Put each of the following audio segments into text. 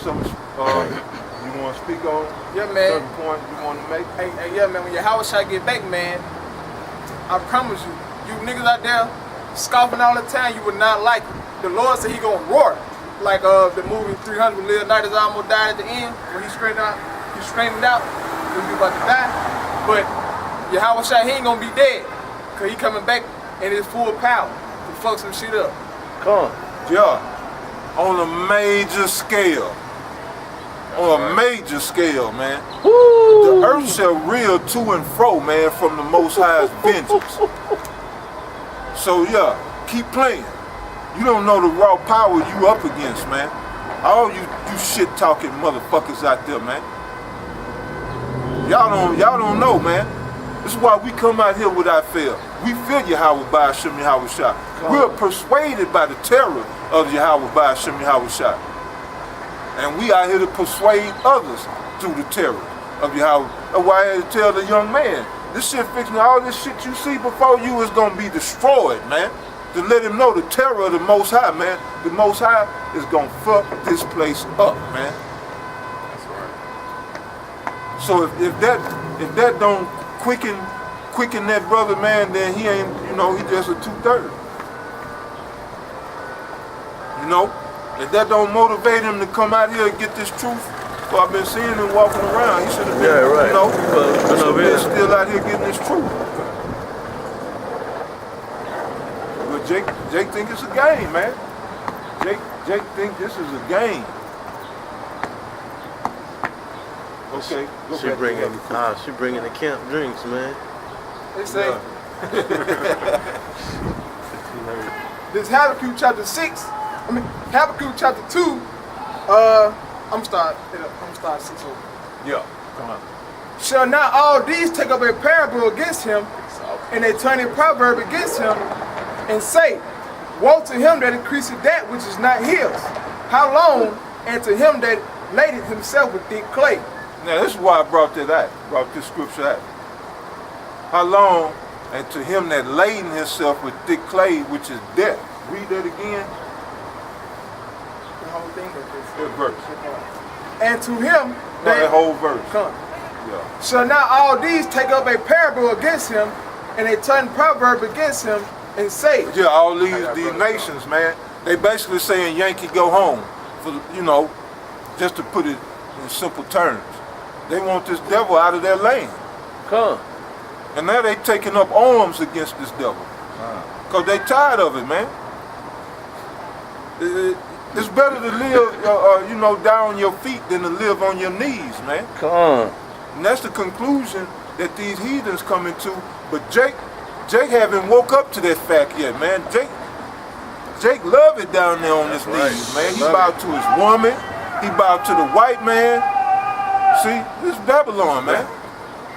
something you want to speak on? Yeah, man. Certain point you want to make? Hey, yeah, man. When your house shot get back, man, I promise you, you niggas out there scoffing all the time, you would not like it. The Lord said He gonna roar, like the movie 300 when Leonidas almost died at the end, when he screamed out, when he was about to die. But Yahweh Shai, he ain't gonna be dead, cause he coming back in his full power to fuck some shit up. Come on. Yeah, on a major scale. On a major scale, man. Woo. The earth shall reel to and fro, man, from the Most High's vengeance. So yeah, keep playing. You don't know the raw power you up against, man. All you shit talking motherfuckers out there, man. Y'all don't know, man. This is why we come out here without fear. We feel Yahweh by Hashem Yahweh Shai. We're persuaded by the terror of Yahweh by Hashem Yahweh Shai. And we out here to persuade others through the terror of Yahweh. That's why I had to tell the young man, this shit fixing, all this shit you see before you is gonna be destroyed, man. To let him know the terror of the Most High, man. The Most High is gonna fuck this place up, man. That's right. So if that don't quicken that brother, man, then he ain't, he just a 2/3. If that don't motivate him to come out here and get this truth, well, I've been seeing him walking around. He should have been, been still out here getting this truth. But Jake think it's a game, man. Jake think this is a game. Okay. She bringing the camp drinks, man. They say this Habakkuk chapter 6. Habakkuk chapter 2. I'm starting 6 over. Yeah. Come on. Shall not all these take up a parable against him, and a turning proverb against him, and say, woe to him that increaseth that which is not his. How long? And to him that ladeth himself with thick clay. Now this is why I brought this scripture out. How long? And to him that laden himself with thick clay, which is death. Read that again. The whole thing of this. That verse. And to him that whole verse. Come. Yeah. Shall not all these take up a parable against him, and a turn proverb against him, and say. Yeah, all these nations, man, they basically saying Yankee go home, for just to put it in simple terms. They want this devil out of their land. Come. And now they taking up arms against this devil. Because they tired of it, man. It's better to live, down on your feet than to live on your knees, man. Come on. And that's the conclusion that these heathens coming to. But Jake haven't woke up to that fact yet, man. Jake love it down there on his knees, man. He bowed to his woman. He bowed to the white man. See, this is Babylon, man.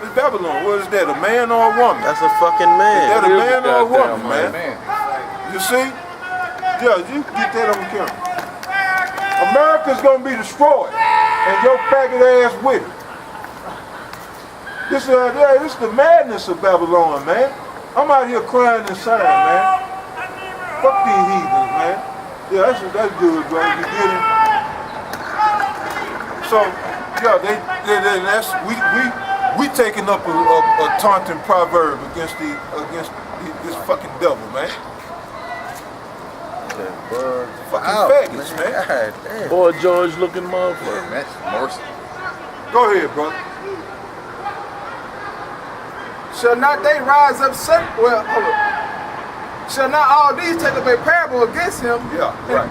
It's Babylon. What is that, a man or a woman? That's a fucking man. Is that a man or a woman, man? You see? Yeah, you get that on camera. America's gonna be destroyed, and your faggot ass with it. This is the madness of Babylon, man. I'm out here crying inside, man. Fuck these heathens, man. Yeah, that's good, bro. You get it? So, yeah, we taking up a taunting proverb against this fucking devil, man. Fucking faggots, man. God damn. Boy George looking motherfucker. That's mercy. Go ahead, brother. Shall not they rise up hold up. Shall not all these take up a parable against him? Yeah, right.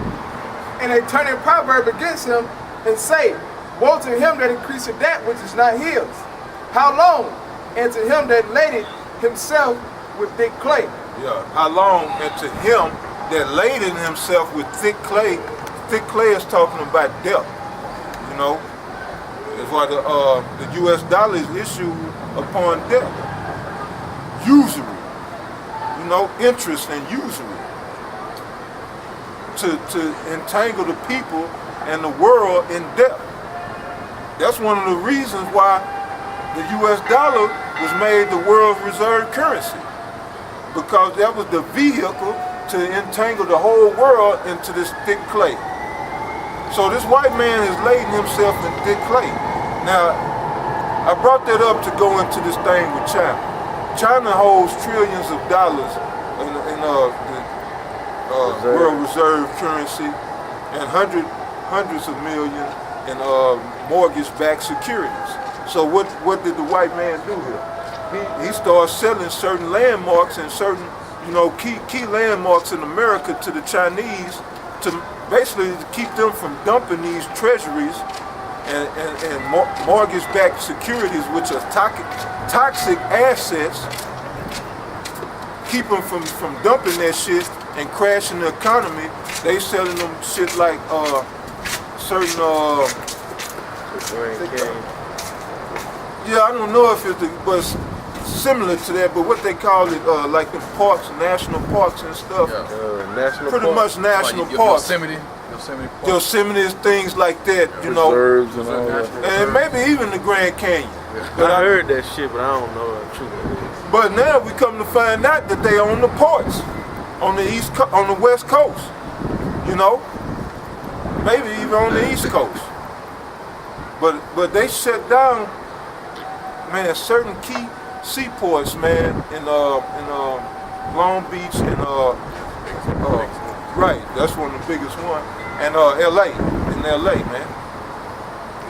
And a turning proverb against him, and say, woe to him that increaseth that which is not his. How long? And to him that ladeth himself with thick clay. Yeah. How long? And to him that laden himself with thick clay. Thick clay is talking about death. That's why the U.S. dollar is issued upon death. Usury. Interest and usury. To entangle the people and the world in debt. That's one of the reasons why the U.S. dollar was made the world's reserve currency. Because that was the vehicle to entangle the whole world into this thick clay. So this white man is laying himself in thick clay. Now, I brought that up to go into this thing with China. China holds trillions of dollars in the world reserve currency and hundreds of millions in mortgage-backed securities. So what did the white man do here? He started selling certain landmarks and certain key landmarks in America to the Chinese to basically keep them from dumping these treasuries and mortgage-backed securities, which are toxic assets, keep them from dumping that shit and crashing the economy. They selling them shit like certain I don't know if but similar to that, but what they call it, like the parks, national parks and stuff. National pretty parks? much national like parks. Yosemite things like that, Reserves and all that. and maybe even the Grand Canyon. But I heard that shit, but I don't know how true that is. But now we come to find out that they own the ports on the on the West Coast. Maybe even on the East Coast. But they shut down, man, certain key seaports, man, in Long Beach and right, that's one of the biggest ones, and LA, man.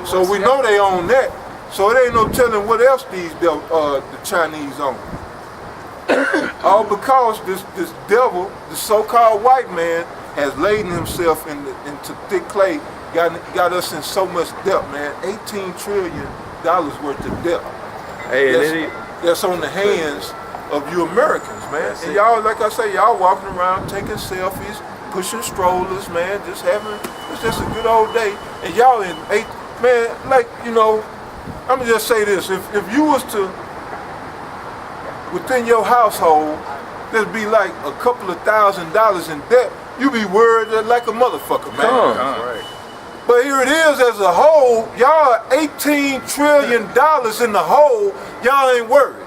So we know they own that. So it ain't no telling what else the Chinese own. All because this devil, the so-called white man, has laden himself into thick clay, got us in so much debt, man. $18 trillion worth of debt. Hey, that's on the hands of you Americans, man. And y'all, like I say, y'all walking around taking selfies, pushing strollers, man, it's just a good old day. And y'all man, like, I'm gonna just say this, if you was to, within your household, there'd be like a couple of $1,000s in debt, you be worried like a motherfucker, man. Right. But here it is as a whole, y'all are $18 trillion in the hole, y'all ain't worried.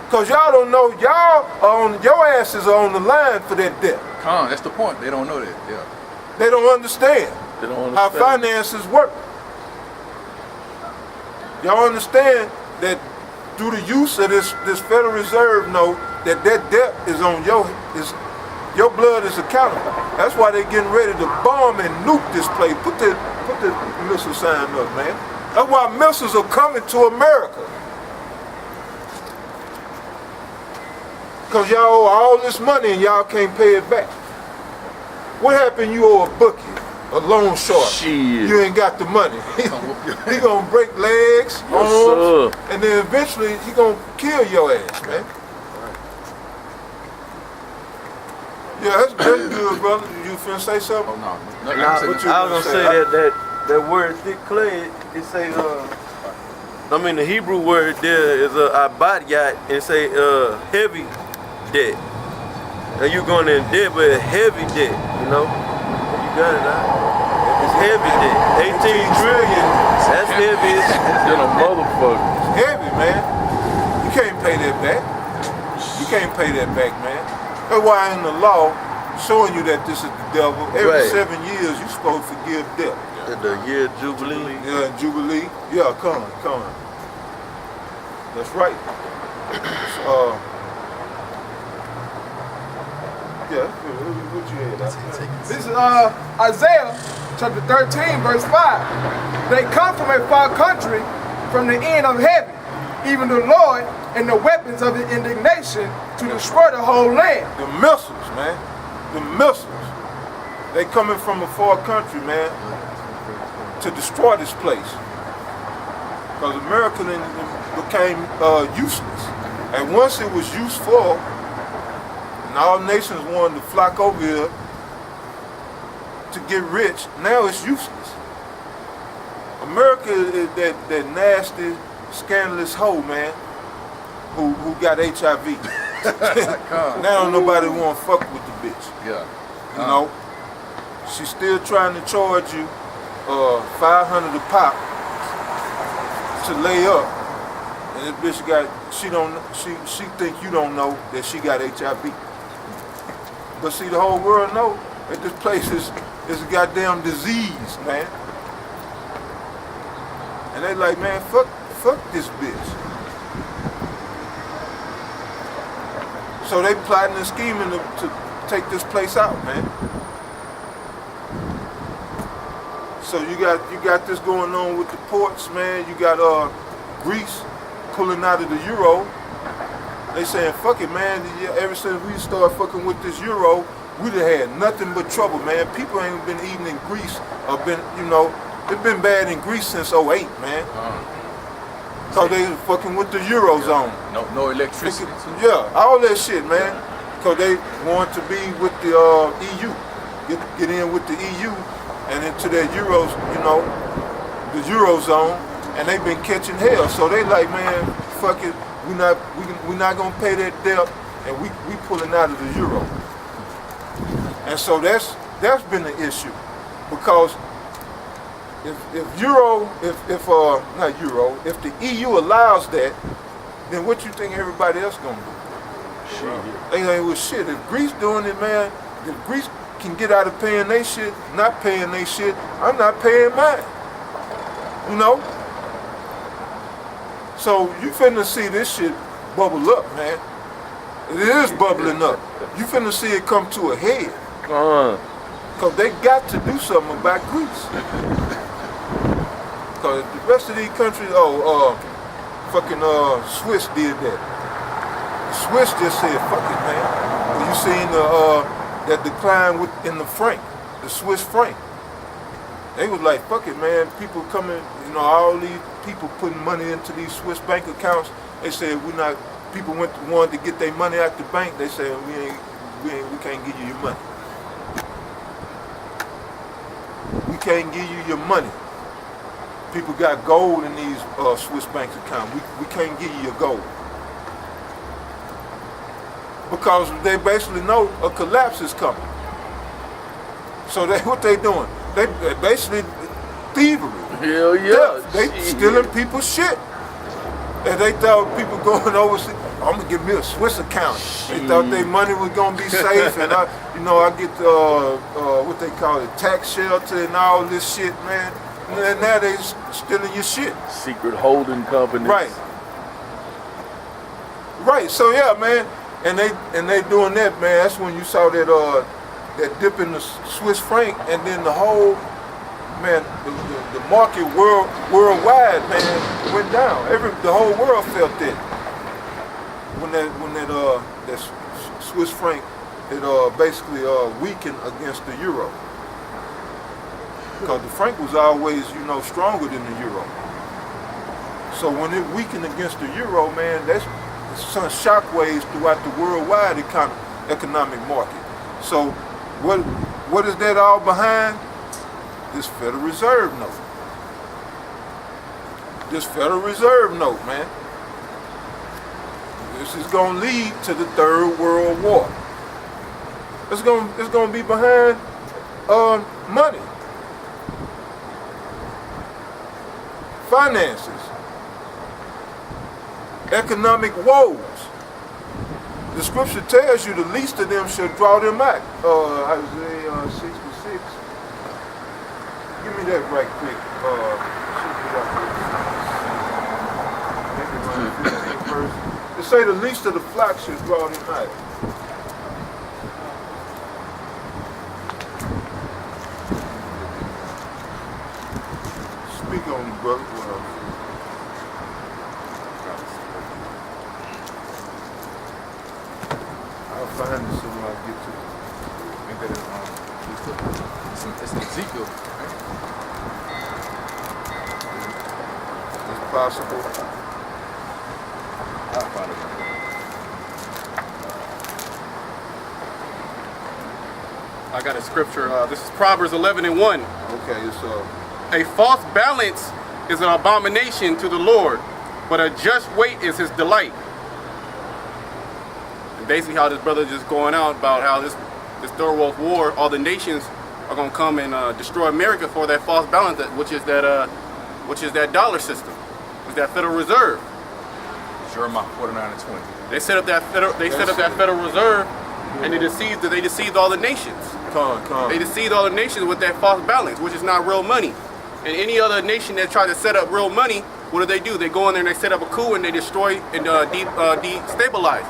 Cause y'all don't know, your asses are on the line for that debt. That's the point. They don't know that. Yeah. They don't understand, how finances work. Y'all understand that through the use of this Federal Reserve note, that debt is on your blood is accountable. That's why they're getting ready to bomb and nuke this place. Put the missile sign up, man. That's why missiles are coming to America. Because y'all owe all this money and y'all can't pay it back. What happened you owe a bookie, a loan shark? Shit. You ain't got the money. He gonna break legs, arms, and then eventually he gonna kill your ass, man. Yeah, that's good, brother. You finna say something? Oh, no. I was gonna say that word thick clay, it say the Hebrew word there is abad yat, and say heavy debt. And you going in debt with a heavy debt, You got it, huh? It's heavy debt. 18 trillion. That's heavy. It's a motherfucker. It's heavy, man. You can't pay that back. You can't pay that back, man. That's why in the law, showing you that this is the devil, every 7 years you're supposed to forgive debt. The year Jubilee. Yeah, Jubilee. Yeah, come on. That's right. Yeah, what you had? This is Isaiah chapter 13, verse 5. They come from a far country, from the end of heaven, even the Lord and the weapons of his indignation to destroy the whole land. The missiles, man. The missiles. They coming from a far country, man, to destroy this place. Because America became useless. And once it was useful, and all nations wanted to flock over here to get rich, now it's useless. America is that nasty, scandalous hoe, man, who got HIV. Now nobody want to fuck with the bitch. Yeah. She's still trying to charge you $500 a pop to lay up, and this bitch she think you don't know that she got HIV. But see, the whole world know that this place is It's a goddamn disease, man. And they like, man, fuck this bitch. So they plotting and scheming to take this place out, man. So you got this going on with the ports, man. You got Greece pulling out of the euro. They saying, fuck it, man. Ever since we started fucking with this euro, we done had nothing but trouble, man. People ain't been eating in Greece or been, it's been bad in Greece since '08, man. So they fucking with the Eurozone. No electricity. Yeah, all that shit, man. Because they want to be with the EU. Get in with the EU and into their Euros, the Eurozone. And they've been catching hell. So they like, man, fuck it. We're not gonna pay that debt, and we pulling out of the euro. And so that's been the issue, because if the EU allows that, then what you think everybody else gonna do? Shit. They like, well, shit. If Greece doing it, man, if Greece can get out of paying their shit, not paying their shit, I'm not paying mine. So you finna see this shit bubble up, man. It is bubbling up. You finna see it come to a head. Because they got to do something about Greece. Because the rest of these countries, Swiss did that. The Swiss just said, fuck it, man. Well, you seen that decline in the franc, the Swiss franc. They was like, fuck it, man. People coming, all these people putting money into these Swiss bank accounts. They said people wanted to get their money out the bank. They said, we can't give you your money. We can't give you your money. People got gold in these Swiss bank accounts. We can't give you your gold. Because they basically know a collapse is coming. So what they doing? They basically thievery. Hell yeah. They stealing people's shit. And they thought people going overseas, I'm gonna give me a Swiss account. They thought their money was gonna be safe, and I get what they call it, tax shelter and all this shit, man. And now they stealing your shit. Secret holding companies. Right. So yeah, man. And they doing that, man. That's when you saw that dip in the Swiss franc, and then the whole, man, the market worldwide, man, went down. The whole world felt that when that Swiss franc basically weakened against the euro, because the franc was always stronger than the euro. So when it weakened against the euro, man, that's some shockwaves throughout the worldwide economic market. So what is that all behind? This Federal Reserve note. This Federal Reserve note, man. This is gonna lead to the Third World War. It's gonna be behind money, finances, economic woes. The scripture tells you the least of them shall draw them out. Isaiah 66. Give me that right quick. Maybe around 15 verse. It say the least of the flock shall draw them out. Speak on it, brother. I'll find it soon when I get to it. Ain't that it's Ezekiel. It's possible. I'll find it. I got a scripture. This is Proverbs 11:1. Okay, it's A false balance is an abomination to the Lord, but a just weight is his delight. And basically how this brother just going out about how this Third World War, all the nations are gonna come and destroy America for that false balance, which is that dollar system, is that Federal Reserve. Jeremiah 49:20. They set up that Federal Reserve and they deceived all the nations. Come. They deceived all the nations with that false balance, which is not real money. And any other nation that tried to set up real money, what do? They go in there and they set up a coup and they destroy and destabilize.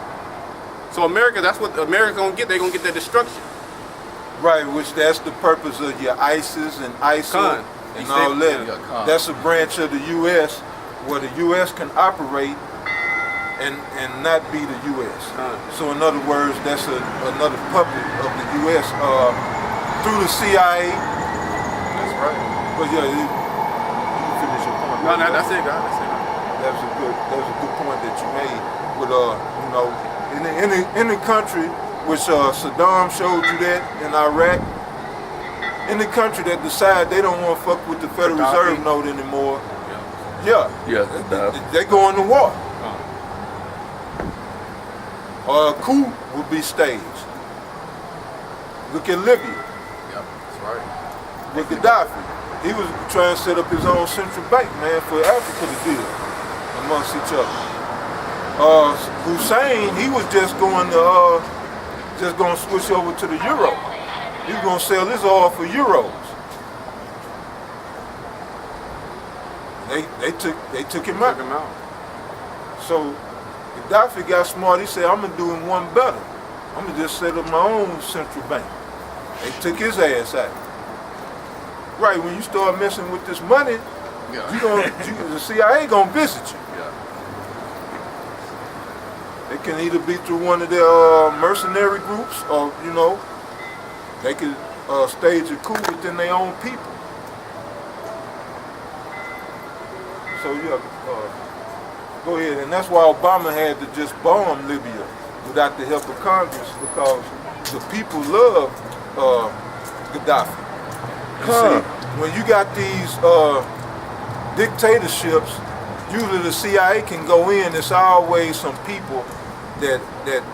So America, that's what America's gonna get. They're gonna get that destruction. Right, which that's the purpose of your ISIS and ISIL and all that. That's a branch of the U.S. where the U.S. can operate and not be the U.S. So in other words, that's another puppet of the U.S. Through the CIA. That's right. But yeah, you finish your point. No, that's it, guys. That's it. That was a good point that you made. With you know, in the country, which Saddam showed you that in Iraq, in the country that decide they don't want to fuck with the Federal Reserve note anymore. They go into war. A coup would be staged. Look at Libya. Yep, that's right. With Gaddafi. He was trying to set up his own central bank, man, for Africa to deal amongst each other. Hussein, he was just going to switch over to the euro. He was going to sell his oil for euros. They took him out. So Gaddafi got smart. He said, "I'm gonna do him one better. I'm gonna just set up my own central bank." They took his ass out. Right, when you start messing with this money, the CIA gonna visit you. It can either be through one of their mercenary groups, or they could stage a coup within their own people. So go ahead, and that's why Obama had to just bomb Libya without the help of Congress, because the people love Gaddafi. You see, when you got these dictatorships, usually the CIA can go in. It's always some people that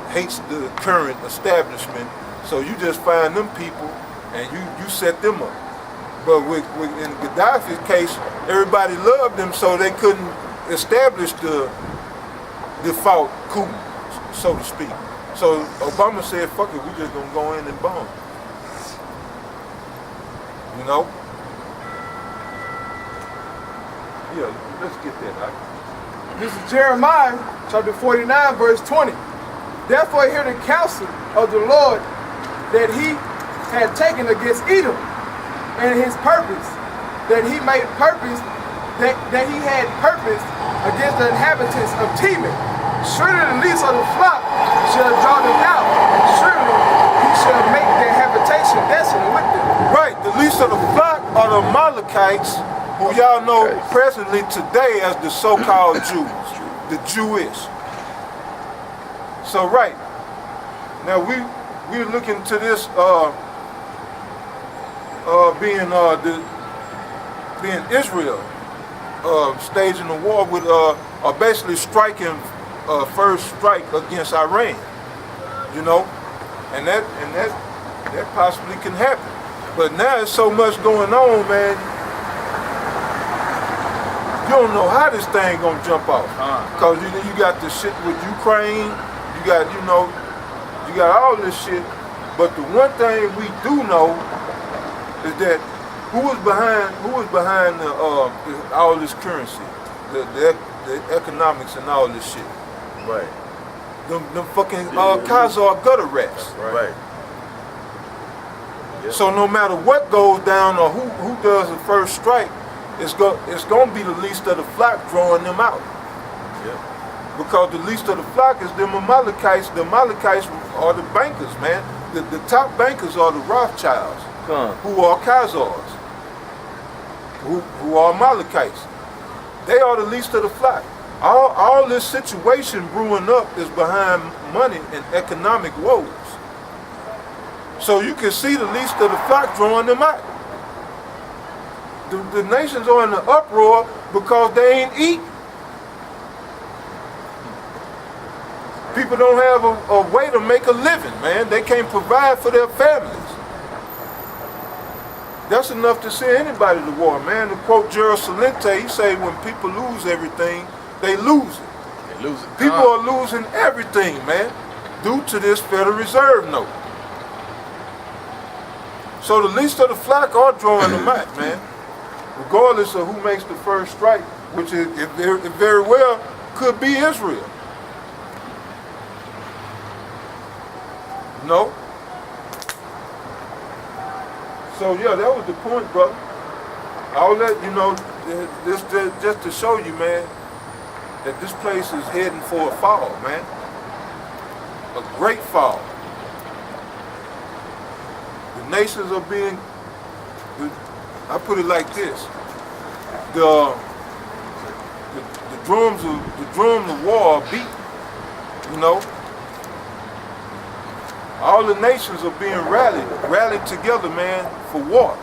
hates the current establishment. So you just find them people and you set them up. But in Gaddafi's case, everybody loved him, so they couldn't establish the default coup, so to speak. So Obama said, "Fuck it, we just gonna go in and bomb." Yeah, let's get that out. This is Jeremiah chapter 49, verse 20. Therefore hear the counsel of the Lord that he had taken against Edom, and his purpose, that he made purpose, that he had purpose against the inhabitants of Teman. Surely the least of the flock shall draw them out, and surely he shall make their habitation desolate with them. Right, the least of the flock are the Amalekites, who y'all know presently today as the so-called Jews, the Jewish. So right, now we're looking to this being Israel staging a war with basically striking first strike against Iran, and that possibly can happen. But now there's so much going on, man. You don't know how this thing gonna jump off, because you got the shit with Ukraine, you got all this shit. But the one thing we do know is that who was behind all this currency, the economics and all this shit. Right. Them fucking Khazar gutter rats. Right. Yep. So no matter what goes down or who does the first strike, it's gonna be the least of the flock drawing them out. Yeah. Because the least of the flock is them Amalekites. The Amalekites are the bankers, man. The top bankers are the Rothschilds, who are Khazars, who are Amalekites. They are the least of the flock. All this situation brewing up is behind money and economic woes. So you can see the least of the flock drawing them out. The nations are in the uproar because they ain't eating. People don't have a way to make a living, man. They can't provide for their families. That's enough to send anybody to war, man. To quote Gerald Salente, he say when people lose everything, they lose it. They lose it. People are losing everything, man. due to this Federal Reserve note. So the least of the flock are drawing the mat, man. Regardless of who makes the first strike, which it very well could be Israel. No. So yeah, that was the point, brother. I'll let you know, just to show you, man, that this place is heading for a fall, man. A great fall. The nations are being, I put it like this, the drums of war are beat, you know. All the nations are being rallied together, man, for war.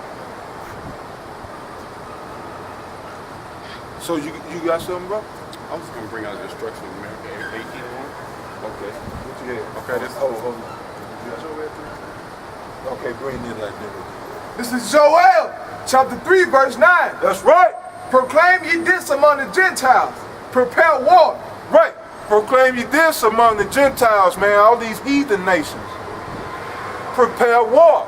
So you got something, bro? I was just gonna bring out the destruction of America, 18-1. Okay. What you had? Okay, this. Hold on. Okay, bring it like that. This is Joel, chapter 3, verse 9. That's right. Proclaim ye this among the Gentiles. Prepare war. Right. Proclaim ye this among the Gentiles, man, all these heathen nations. Prepare war.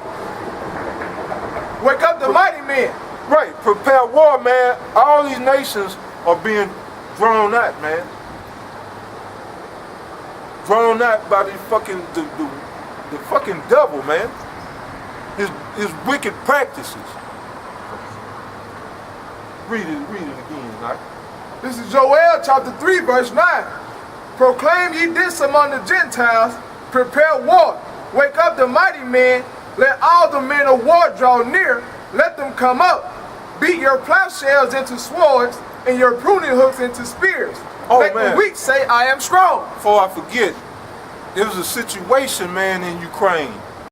Wake up the mighty men. Right. Prepare war, man. All these nations are being drawn out, man. Drawn out by the fucking devil, man. His wicked practices. Read it again, Mike. This is Joel chapter 3, verse 9. Proclaim ye this among the Gentiles. Prepare war. Wake up the mighty men. Let all the men of war draw near. Let them come up. Beat your plowshares into swords and your pruning hooks into spears. Oh, Make man. the weak say, I am strong. Before I forget, there was a situation, man, in Ukraine